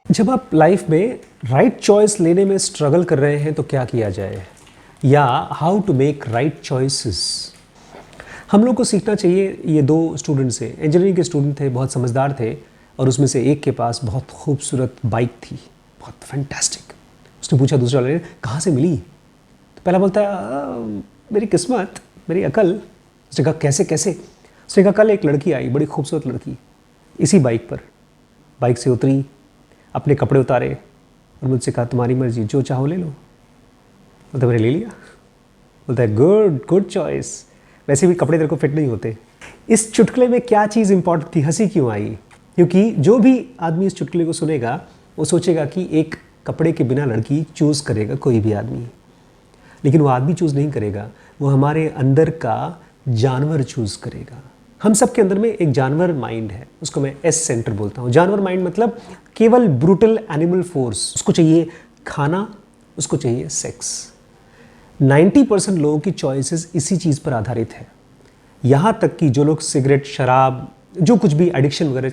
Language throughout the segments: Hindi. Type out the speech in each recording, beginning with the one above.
जब आप लाइफ में राइट चॉइस लेने में स्ट्रगल कर रहे हैं तो क्या किया जाए, या how to make right choices. हम लोग को सीखना चाहिए। ये दो स्टूडेंट्स थे, इंजीनियरिंग के स्टूडेंट थे, बहुत समझदार थे, और उसमें से एक के पास बहुत खूबसूरत बाइक थी, बहुत फैंटास्टिक। उसने पूछा दूसरे वाले ने, कहाँ से मिली? तो पहला बोलता है मेरी किस्मत, मेरी अकल। उसने कहा कैसे कैसे? उसने कहा कल एक लड़की आई, बड़ी खूबसूरत लड़की, इसी बाइक पर। बाइक से उतरी, अपने कपड़े उतारे और मुझसे कहा तुम्हारी मर्जी, जो चाहो ले लो। बोलता मैंने ले लिया। बोलता है गुड गुड चॉइस, वैसे भी कपड़े तेरे को फिट नहीं होते। इस चुटकुले में क्या चीज़ इंपॉर्टेंट थी? हंसी क्यों आई? क्योंकि जो भी आदमी इस चुटकुले को सुनेगा वो सोचेगा कि एक कपड़े के बिना लड़की चूज़ करेगा कोई भी आदमी, लेकिन वो आदमी चूज़ नहीं करेगा, वो हमारे अंदर का जानवर चूज़ करेगा। हम सब के अंदर में एक जानवर माइंड है, उसको मैं एस सेंटर बोलता हूँ। जानवर माइंड मतलब केवल ब्रूटल एनिमल फोर्स। उसको चाहिए खाना, उसको चाहिए सेक्स। 90% लोगों की चॉइसेस इसी चीज़ पर आधारित है। यहाँ तक कि जो लोग सिगरेट, शराब, जो कुछ भी एडिक्शन वगैरह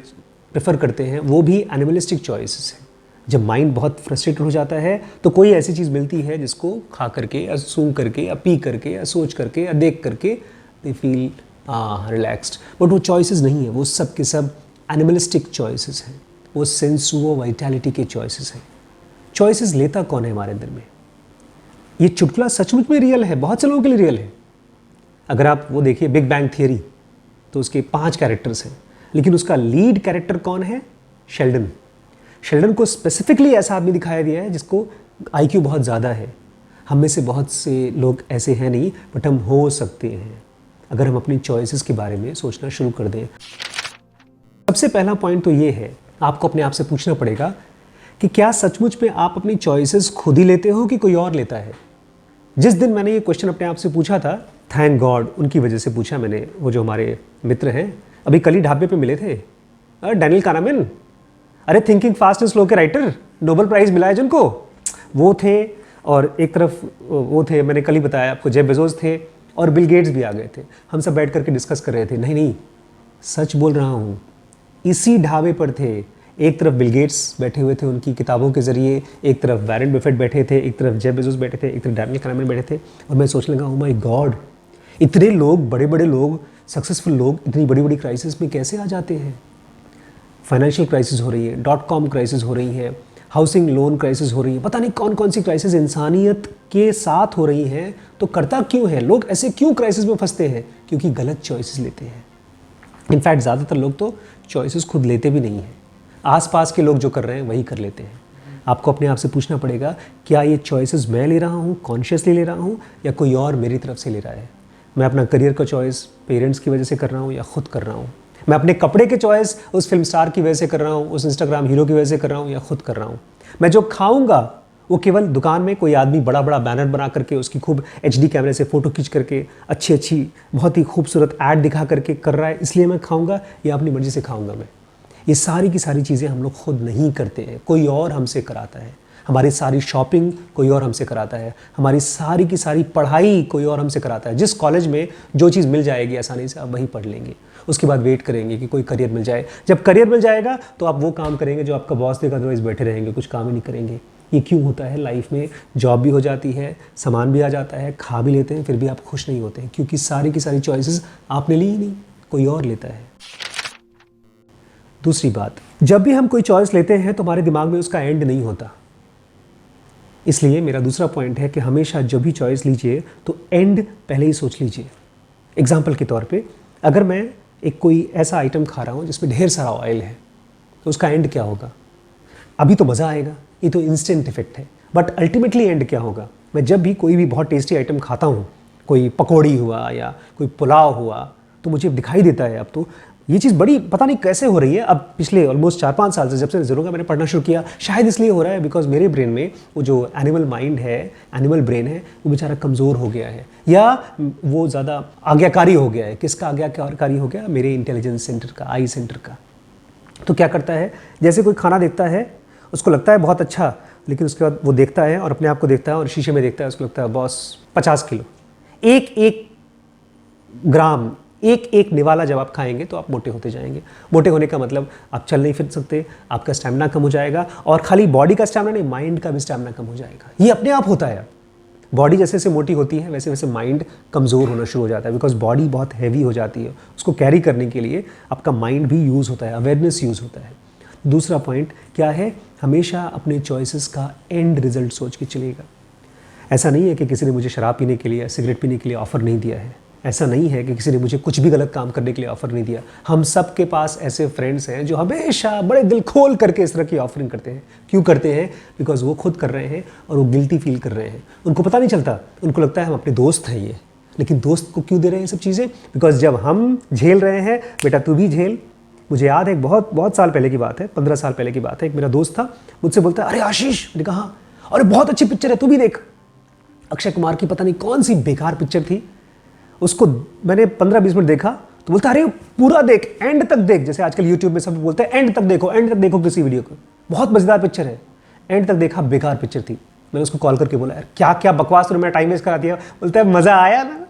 प्रेफर करते हैं, वो भी एनिमलिस्टिक चॉइसेस हैं। जब माइंड बहुत फ्रस्ट्रेटेड हो जाता है तो कोई ऐसी चीज़ मिलती है जिसको खा करके या सूंघ करके या पी करके या सोच करके या देख करके दे फील रिलैक्स्ड। बट वो चॉइसेस नहीं है, वो सब के सब एनिमलिस्टिक चॉइसेस हैं, वो सेंसुओ वाइटैलिटी के चॉइसेस हैं। चॉइसेस लेता कौन है हमारे अंदर में? ये चुटकुला सचमुच में रियल है, बहुत से लोगों के लिए रियल है। अगर आप वो देखिए बिग बैंग थियरी, तो उसके 5 कैरेक्टर्स हैं, लेकिन उसका लीड कैरेक्टर कौन है? शेल्डन। शेल्डन को स्पेसिफिकली ऐसा आदमी दिखाया गया है जिसको IQ बहुत ज़्यादा है। हम में से बहुत से लोग ऐसे हैं नहीं, बट हम हो सकते हैं अगर हम अपनी चॉइसेस के बारे में सोचना शुरू कर दें। सबसे पहला पॉइंट तो ये है, आपको अपने आप से पूछना पड़ेगा कि क्या सचमुच में आप अपनी चॉइसेस खुद ही लेते हो कि कोई और लेता है? जिस दिन मैंने ये क्वेश्चन अपने आप से पूछा था, थैंक गॉड उनकी वजह से पूछा मैंने। वो जो हमारे मित्र हैं, अभी कल ही ढाबे पे मिले थे, डैनियल कानामेन, अरे थिंकिंग फास्ट एंड स्लो के राइटर, नोबेल प्राइज़ मिला है जिनको, वो थे। और एक तरफ वो थे, मैंने कल ही बताया आपको, जेफ बेजोस थे, और बिल गेट्स भी आ गए थे। हम सब बैठ करके डिस्कस कर रहे थे। नहीं नहीं, सच बोल रहा हूँ, इसी ढाबे पर थे। एक तरफ बिल गेट्स बैठे हुए थे उनकी किताबों के ज़रिए, एक तरफ वॉरेन बफेट बैठे थे, एक तरफ जेफ बेजोस बैठे थे, एक तरफ डैनियल कानामेन बैठे थे। और मैं सोचने लगा, ओह माय गॉड, इतने लोग, बड़े बड़े लोग, सक्सेसफुल लोग इतनी बड़ी बड़ी क्राइसिस में कैसे आ जाते हैं? फाइनेंशियल क्राइसिस हो रही है, .com क्राइसिस हो रही है, हाउसिंग लोन क्राइसिस हो रही है, पता नहीं कौन कौन सी क्राइसिस इंसानियत के साथ हो रही हैं। तो करता क्यों है? लोग ऐसे क्यों क्राइसिस में फंसते हैं? क्योंकि गलत चॉइसेस लेते हैं। इनफैक्ट ज़्यादातर लोग तो चॉइसेस खुद लेते भी नहीं हैं, आसपास के लोग जो कर रहे हैं वही कर लेते हैं। आपको अपने आप से पूछना पड़ेगा, क्या ये चॉइसेस मैं ले रहा हूँ, कॉन्शियसली ले रहा हूँ, या कोई और मेरी तरफ से ले रहा है? मैं अपना करियर का चॉइस पेरेंट्स की वजह से कर रहा हूँ या खुद कर रहा हूँ? मैं अपने कपड़े के चॉइस उस फिल्म स्टार की वजह से कर रहा हूँ, उस इंस्टाग्राम हीरो की वजह से कर रहा हूँ, या खुद कर रहा हूँ? मैं जो खाऊंगा वो केवल दुकान में कोई आदमी बड़ा बड़ा बैनर बना करके उसकी खूब HD कैमरे से फ़ोटो खींच करके अच्छी अच्छी बहुत ही खूबसूरत ऐड दिखा करके कर रहा है, इसलिए मैं खाऊंगा, या अपनी मर्ज़ी से खाऊंगा मैं? ये सारी की सारी चीज़ें हम लोग खुद नहीं करते हैं, कोई और हमसे कराता है। हमारी सारी शॉपिंग कोई और हमसे कराता है, हमारी सारी की सारी पढ़ाई कोई और हमसे कराता है। जिस कॉलेज में जो चीज़ मिल जाएगी आसानी से, आप वही पढ़ लेंगे, उसके बाद वेट करेंगे कि कोई करियर मिल जाए। जब करियर मिल जाएगा तो आप वो काम करेंगे जो आपका बॉस देगा, अदरवाइज बैठे रहेंगे, कुछ काम ही नहीं करेंगे। ये क्यों होता है? लाइफ में जॉब भी हो जाती है, सामान भी आ जाता है, खा भी लेते हैं, फिर भी आप खुश नहीं होते हैं, क्योंकि सारी की सारी चॉइसेस आपने ली ही नहीं, कोई और लेता है। दूसरी बात, जब भी हम कोई चॉइस लेते हैं तो हमारे दिमाग में उसका एंड नहीं होता। इसलिए मेरा दूसरा पॉइंट है कि हमेशा जब भी चॉइस लीजिए तो एंड पहले ही सोच लीजिए। एग्जाम्पल के तौर पे, अगर मैं एक कोई ऐसा आइटम खा रहा हूँ जिसमें ढेर सारा ऑयल है, तो उसका एंड क्या होगा? अभी तो मज़ा आएगा, ये तो इंस्टेंट इफेक्ट है, बट अल्टीमेटली एंड क्या होगा? मैं जब भी कोई भी बहुत टेस्टी आइटम खाता हूँ, कोई पकौड़ी हुआ या कोई पुलाव हुआ, तो मुझे दिखाई देता है अब तो ये चीज़ बड़ी पता नहीं कैसे हो रही है। अब पिछले ऑलमोस्ट 4-5 साल से, जब से ज़रूर मैंने पढ़ना शुरू किया, शायद इसलिए हो रहा है बिकॉज मेरे ब्रेन में वो जो एनिमल माइंड है, एनिमल ब्रेन है, वो बेचारा कमज़ोर हो गया है, या वो ज़्यादा आज्ञाकारी हो गया है। किसका आज्ञाकारी हो गया? मेरे इंटेलिजेंस सेंटर का, आई सेंटर का। तो क्या करता है, जैसे कोई खाना देखता है, उसको लगता है बहुत अच्छा, लेकिन उसके बाद वो देखता है और अपने आप को देखता है और शीशे में देखता है, उसको लगता है बॉस 50 किलो, एक ग्राम एक एक निवाला जब आप खाएंगे तो आप मोटे होते जाएंगे। मोटे होने का मतलब आप चल नहीं फिर सकते, आपका स्टैमिना कम हो जाएगा, और खाली बॉडी का स्टैमिना नहीं, माइंड का भी स्टैमिना कम हो जाएगा। ये अपने आप होता है। बॉडी जैसे जैसे मोटी होती है वैसे वैसे माइंड कमज़ोर होना शुरू हो जाता है, बिकॉज बॉडी बहुत हैवी हो जाती है। उसको कैरी करने के लिए आपका माइंड भी यूज़ होता है, अवेयरनेस यूज़ होता है। दूसरा पॉइंट क्या है, हमेशा अपने चॉइसेस का एंड रिजल्ट सोच के चलिएगा। ऐसा नहीं है कि किसी ने मुझे शराब पीने के लिए, सिगरेट पीने के लिए ऑफ़र नहीं दिया है। ऐसा नहीं है कि किसी ने मुझे कुछ भी गलत काम करने के लिए ऑफ़र नहीं दिया। हम सब के पास ऐसे फ्रेंड्स हैं जो हमेशा बड़े दिल खोल करके इस तरह की ऑफरिंग करते हैं। क्यों करते हैं? बिकॉज वो खुद कर रहे हैं और वो गिल्टी फील कर रहे हैं। उनको पता नहीं चलता, उनको लगता है हम अपने दोस्त हैं ये, लेकिन दोस्त को क्यों दे रहे हैं ये सब चीज़ें? बिकॉज जब हम झेल रहे हैं, बेटा तू भी झेल। मुझे याद है, एक बहुत साल पहले की बात है, 15 साल पहले की बात है, एक मेरा दोस्त था, मुझसे बोलता है, अरे आशीष, मैंने कहा अरे बहुत अच्छी पिक्चर है, तू भी देख। अक्षय कुमार की पता नहीं कौन सी बेकार पिक्चर थी, उसको मैंने 15-20 मिनट देखा तो बोलता अरे पूरा देख, एंड तक देख। जैसे आजकल यूट्यूब में सब बोलते हैं एंड तक देखो किसी वीडियो को, बहुत मजेदार पिक्चर है। एंड तक देखा, बेकार पिक्चर थी। मैंने उसको कॉल करके बोला, यार क्या क्या बकवास तुमने मेरा टाइम वेस्ट करा दिया। बोलता है मजा आया ना।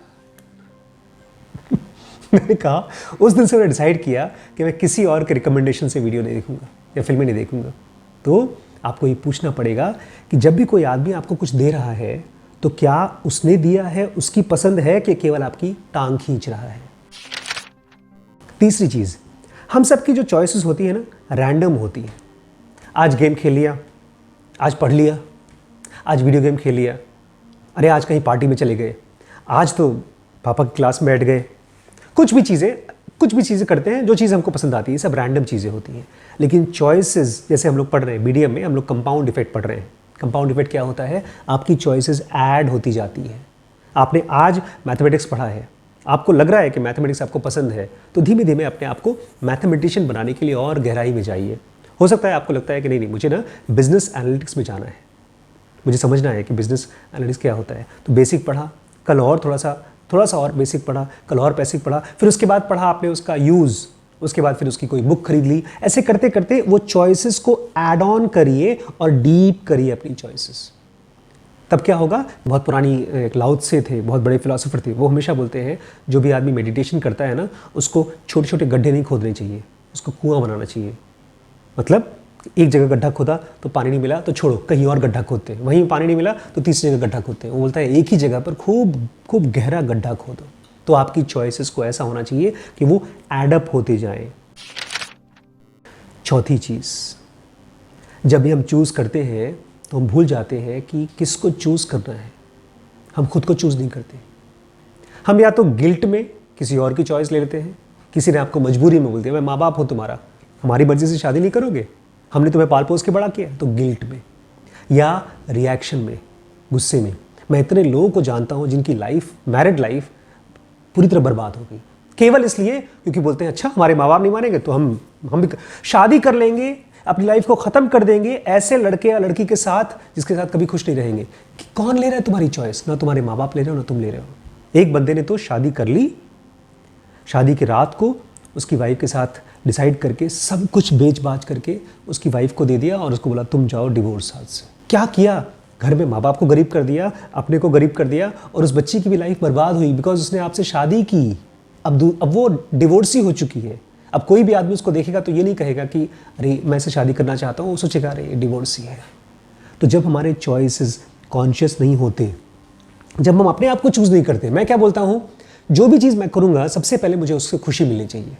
मैंने कहा, उस दिन से मैंने डिसाइड किया कि मैं किसी और के रिकमेंडेशन से वीडियो नहीं देखूंगा या फिल्में नहीं देखूंगा। तो आपको ये पूछना पड़ेगा कि जब भी कोई आदमी आपको कुछ दे रहा है तो क्या उसने दिया है, उसकी पसंद है, कि केवल आपकी टांग खींच रहा है। तीसरी चीज, हम सबकी जो चॉइसेस होती है ना, रैंडम होती है। आज गेम खेल लिया, आज पढ़ लिया, आज वीडियो गेम खेल लिया, अरे आज कहीं पार्टी में चले गए, आज तो पापा की क्लास में बैठ गए। कुछ भी चीज़ें करते हैं, जो चीज़ हमको पसंद आती है, सब रैंडम चीज़ें होती हैं। लेकिन चॉइसेस, जैसे हम लोग पढ़ रहे हैं बीडीएम में, हम लोग कंपाउंड इफेक्ट पढ़ रहे हैं। कंपाउंड इफेक्ट क्या होता है? आपकी चॉइसेस ऐड होती जाती है। आपने आज मैथमेटिक्स पढ़ा है, आपको लग रहा है कि मैथमेटिक्स आपको पसंद है, तो धीमे धीमे अपने आप को मैथमेटिशियन बनाने के लिए और गहराई में जाइए। हो सकता है आपको लगता है कि नहीं मुझे ना बिजनेस एनालिटिक्स में जाना है, मुझे समझना है कि बिजनेस एनालिटिक्स क्या होता है। तो बेसिक पढ़ा, कल और थोड़ा सा और बेसिक पढ़ा, कल और बेसिक पढ़ा, फिर उसके बाद पढ़ा आपने उसका यूज़, उसके बाद फिर उसकी कोई बुक खरीद ली। ऐसे करते करते वो चॉइसेस को ऐड ऑन करिए और डीप करिए अपनी चॉइसेस। तब क्या होगा? बहुत पुरानी एक लाओ त्से थे, बहुत बड़े फिलोसोफर थे, वो हमेशा बोलते हैं जो भी आदमी मेडिटेशन करता है ना, उसको छोटे छोटे गड्ढे नहीं खोदने चाहिए, उसको कुआं बनाना चाहिए। मतलब एक जगह गड्ढा खोदा तो पानी नहीं मिला तो छोड़ो, कहीं और गड्ढा खोदते हैं, वहीं पानी नहीं मिला तो तीसरी जगह गड्ढा खोदते हैं। वो बोलता है एक ही जगह पर खूब गहरा गड्ढा खोदो। तो आपकी चॉइसेस को ऐसा होना चाहिए कि वो एडअप होते जाएं। चौथी चीज़, जब भी हम चूज़ करते हैं तो हम भूल जाते हैं कि किसको चूज़ करना है। हम खुद को चूज़ नहीं करते। हम या तो गिल्ट में किसी और की चॉइस ले लेते हैं, किसी ने आपको मजबूरी में बोल दिया, मैं माँ बाप हूँ तुम्हारा, हमारी मर्जी से शादी नहीं करोगे, हमने तुम्हें पाल पोस के बड़ा किया, तो गिल्ट में या रिएक्शन में, गुस्से में। मैं इतने लोगों को जानता हूँ जिनकी लाइफ, मैरिड लाइफ पूरी तरह बर्बाद हो गई, केवल इसलिए क्योंकि बोलते हैं अच्छा हमारे माँ बाप नहीं मानेंगे तो हम भी शादी कर लेंगे, अपनी लाइफ को ख़त्म कर देंगे ऐसे लड़के या लड़की के साथ जिसके साथ कभी खुश नहीं रहेंगे। कि कौन ले रहा है तुम्हारी चॉइस? ना तुम्हारे माँ बाप ले रहे हो, ना तुम ले रहे हो। एक बंदे ने तो शादी कर ली, शादी की रात को उसकी वाइफ के साथ डिसाइड करके सब कुछ बेच बाच करके उसकी वाइफ को दे दिया और उसको बोला तुम जाओ डिवोर्स हाथ से। क्या किया? घर में माँ बाप को गरीब कर दिया, अपने को गरीब कर दिया, और उस बच्ची की भी लाइफ बर्बाद हुई बिकॉज उसने आपसे शादी की। अब वो डिवोर्सी हो चुकी है। अब कोई भी आदमी उसको देखेगा तो ये नहीं कहेगा कि अरे मैं इससे शादी करना चाहता हूँ, वो सोचेगा अरे डिवोर्सी है। तो जब हमारे चॉइसेस कॉन्शियस नहीं होते, जब हम अपने आप को चूज़ नहीं करते, मैं क्या बोलता हूँ, जो भी चीज़ मैं करूँगा सबसे पहले मुझे उससे खुशी मिलनी चाहिए।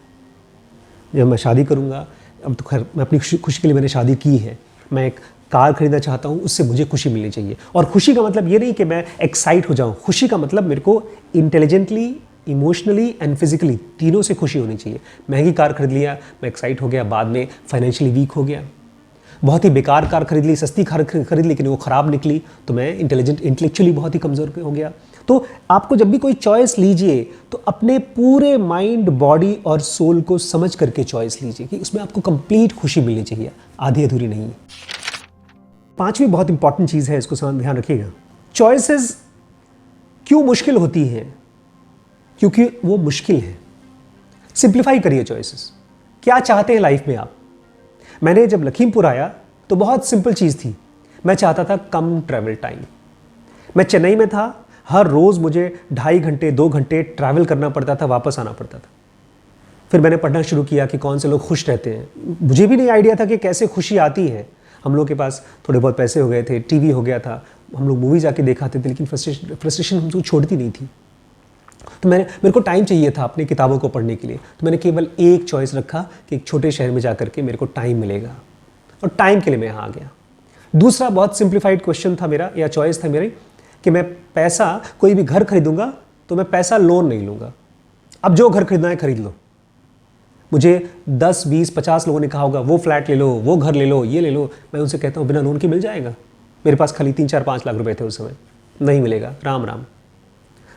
जब मैं शादी करूँगा, अब तो खैर मैं अपनी खुशी के लिए मैंने शादी की है, मैं एक कार खरीदना चाहता हूँ, उससे मुझे खुशी मिलनी चाहिए। और खुशी का मतलब ये नहीं कि मैं एक्साइट हो जाऊँ, खुशी का मतलब मेरे को इंटेलिजेंटली, इमोशनली एंड फिजिकली तीनों से खुशी होनी चाहिए। महंगी कार खरीद लिया, मैं एक्साइट हो गया, बाद में फाइनेंशियली वीक हो गया। बहुत ही बेकार कार खरीद ली, सस्ती कार खरीद ली, लेकिन वो ख़राब निकली तो मैं इंटेलेक्चुअली बहुत ही कमज़ोर हो गया। तो आपको जब भी कोई चॉइस लीजिए तो अपने पूरे माइंड, बॉडी और सोल को समझ करके चॉइस लीजिए कि उसमें आपको कंप्लीट खुशी मिलनी चाहिए, आधी अधूरी नहीं। पांचवी बहुत इंपॉर्टेंट चीज़ है, इसको ध्यान रखिएगा। चॉइसेस क्यों मुश्किल होती हैं? क्योंकि वो मुश्किल है। सिंप्लीफाई करिए चॉइसेस। क्या चाहते हैं लाइफ में आप? मैंने जब लखीमपुर आया तो बहुत सिंपल चीज़ थी, मैं चाहता था कम ट्रैवल टाइम। मैं चेन्नई में था, हर रोज़ मुझे 2.5 घंटे 2 घंटे ट्रैवल करना पड़ता था, वापस आना पड़ता था। फिर मैंने पढ़ना शुरू किया कि कौन से लोग खुश रहते हैं। मुझे भी नहीं आइडिया था कि कैसे खुशी आती है। हम लोग के पास थोड़े बहुत पैसे हो गए थे, टीवी हो गया था, हम लोग मूवी जाके देखाते थे, लेकिन फ्रस्ट्रेशन हमको छोड़ती नहीं थी। तो मेरे को टाइम चाहिए था अपनी किताबों को पढ़ने के लिए। तो मैंने केवल एक चॉइस रखा कि एक छोटे शहर में जा करके मेरे को टाइम मिलेगा, और टाइम के लिए मैं यहाँ आ गया। दूसरा बहुत सिंप्लीफाइड क्वेश्चन था मेरा, या चॉइस था मेरी, कि मैं पैसा, कोई भी घर खरीदूंगा तो मैं पैसा लोन नहीं लूँगा। अब जो घर खरीदना है खरीद लो। मुझे 10, 20, 50 लोगों ने कहा होगा वो फ्लैट ले लो, वो घर ले लो, ये ले लो। मैं उनसे कहता हूँ बिना लोन के मिल जाएगा। मेरे पास खाली 3, 4, 5 लाख रुपए थे उस समय, नहीं मिलेगा, राम राम।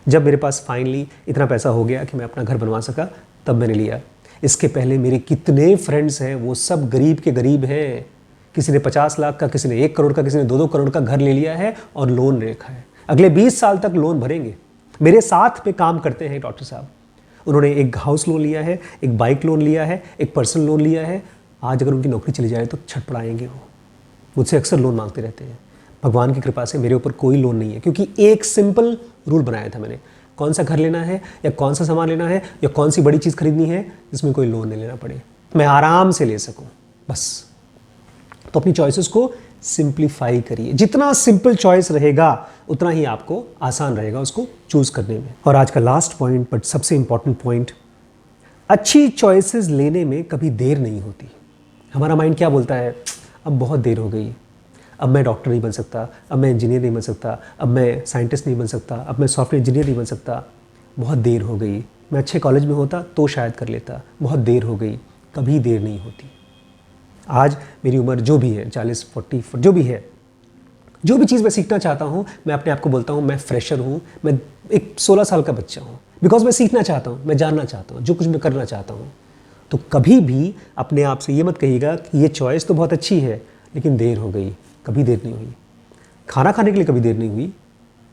जब मेरे पास फाइनली इतना पैसा हो गया कि मैं अपना घर बनवा सका, तब मैंने लिया। इसके पहले मेरे कितने फ्रेंड्स हैं, वो सब गरीब के गरीब हैं। किसी ने 50 लाख का, किसी ने 1 करोड़ का, किसी ने 2-2 करोड़ का घर ले लिया है और लोन रखा है। अगले 20 साल तक लोन भरेंगे। मेरे साथ पे काम करते हैं डॉक्टर साहब, उन्होंने एक हाउस लोन लिया है, एक बाइक लोन लिया है, एक पर्सनल लोन लिया है। आज अगर उनकी नौकरी चली जाए तो छटपड़ाएंगे वो। मुझसे अक्सर लोन मांगते रहते हैं। भगवान की कृपा से मेरे ऊपर कोई लोन नहीं है, क्योंकि एक सिंपल रूल बनाया था मैंने, कौन सा घर लेना है या कौन सा सामान लेना है या कौन सी बड़ी चीज़ खरीदनी है जिसमें कोई लोन नहीं लेना पड़े, मैं आराम से ले सकूं, बस। तो अपनी चॉइसेस को सिंप्लीफाई करिए। जितना सिंपल चॉइस रहेगा उतना ही आपको आसान रहेगा उसको चूज करने में। और आज का लास्ट पॉइंट, बट सबसे इंपॉर्टेंट पॉइंट, अच्छी चॉइसेस लेने में कभी देर नहीं होती। हमारा माइंड क्या बोलता है, अब बहुत देर हो गई, अब मैं डॉक्टर नहीं बन सकता, अब मैं इंजीनियर नहीं बन सकता, अब मैं साइंटिस्ट नहीं बन सकता, अब मैं सॉफ्टवेयर इंजीनियर नहीं बन सकता, बहुत देर हो गई, मैं अच्छे कॉलेज में होता तो शायद कर लेता, बहुत देर हो गई। कभी देर नहीं होती। आज मेरी उम्र जो भी है, 40, 40, जो भी है, जो भी चीज़ मैं सीखना चाहता हूँ, मैं अपने आप को बोलता हूँ मैं फ्रेशर हूँ, मैं एक 16 साल का बच्चा हूँ, बिकॉज मैं सीखना चाहता हूँ, मैं जानना चाहता हूँ, जो कुछ मैं करना चाहता हूँ। तो कभी भी अपने आप से ये मत कहिएगा कि ये चॉइस तो बहुत अच्छी है लेकिन देर हो गई। कभी देर नहीं हुई। खाना खाने के लिए कभी देर नहीं हुई,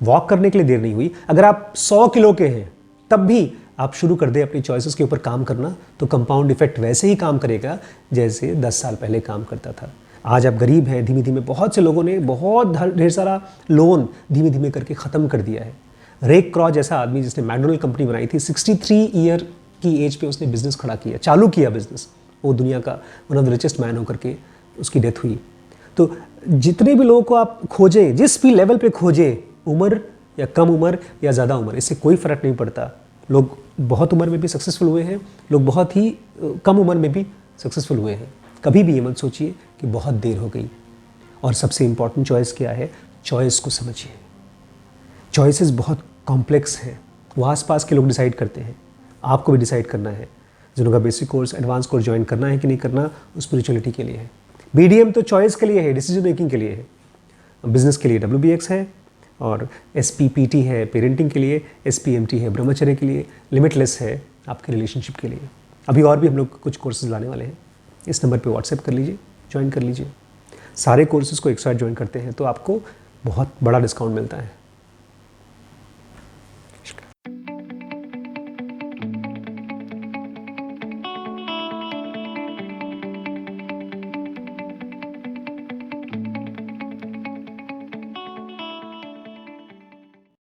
वॉक करने के लिए देर नहीं हुई। अगर आप 100 किलो के हैं तब भी आप शुरू कर दें अपनी चॉइसेस के ऊपर काम करना, तो कंपाउंड इफेक्ट वैसे ही काम करेगा जैसे 10 साल पहले काम करता था। आज आप गरीब हैं, धीमे धीमे बहुत से लोगों ने बहुत ढेर सारा लोन धीमे धीमे करके ख़त्म कर दिया है। रेक क्रॉ जैसा आदमी जिसने मैकडोनल्ड कंपनी बनाई थी, 63 ईयर की एज पे उसने बिजनेस खड़ा किया, चालू किया बिजनेस। वो दुनिया का one of the richest man होकर के उसकी डेथ हुई। तो जितने भी लोगों को आप खोजें, जिस भी लेवल पे खोजें, उम्र या कम उम्र या ज़्यादा उम्र, इससे कोई फ़र्क नहीं पड़ता। लोग बहुत उम्र में भी सक्सेसफुल हुए हैं, लोग बहुत ही कम उम्र में भी सक्सेसफुल हुए हैं। कभी भी ये मत सोचिए कि बहुत देर हो गई। और सबसे इम्पॉर्टेंट चॉइस क्या है, चॉइस को समझिए। चॉइसेस बहुत कॉम्प्लेक्स हैं, वो आसपास के लोग डिसाइड करते हैं, आपको भी डिसाइड करना है। जिन्होंने basic course, advance course join करना है कि नहीं करना, वो स्पिरिचुअलिटी के लिए है। BDM तो चॉइस के लिए है, डिसीजन मेकिंग के लिए है। बिजनेस के लिए WBX है, और SPPT है पेरेंटिंग के लिए, SPMT है ब्रह्मचर्य के लिए, लिमिटलेस है आपके रिलेशनशिप के लिए। अभी और भी हम लोग कुछ कोर्सेज लाने वाले हैं। इस नंबर पे व्हाट्सएप कर लीजिए, ज्वाइन कर लीजिए। सारे कोर्सेज को एक साथ ज्वाइन करते हैं तो आपको बहुत बड़ा डिस्काउंट मिलता है।